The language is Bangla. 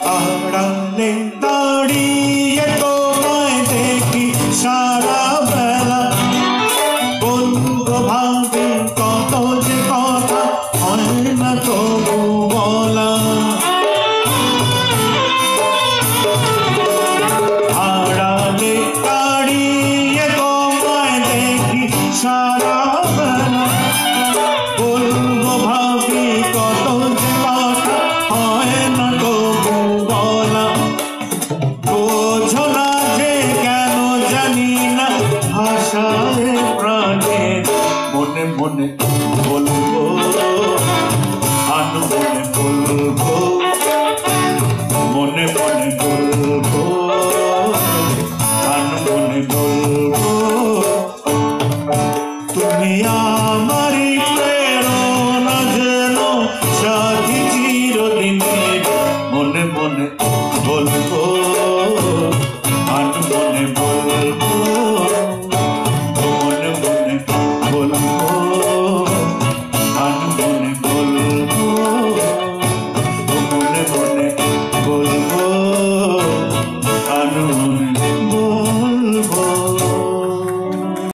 আড়ালে দাঁড়িয়ে তোমায় দেখি সারা বেলা, বলবো ভাবি কত যে কথা হয় না তবু বলা। আড়ালে দাঁড়িয়ে তোমায় দেখি সারা বেলা, বলবো ভাবি কত যে কথা হয় না তবু বলা। বোঝো না যে কেন জানি না ভাষায় প্রাণে, মনে মনে বলবো আনমনে বলবো, মনে মনে বলবো আনমনে বলবো। তুমি আমারই প্রেরণা যেন সাথী চিরদিনের, মনে মনে বলবো।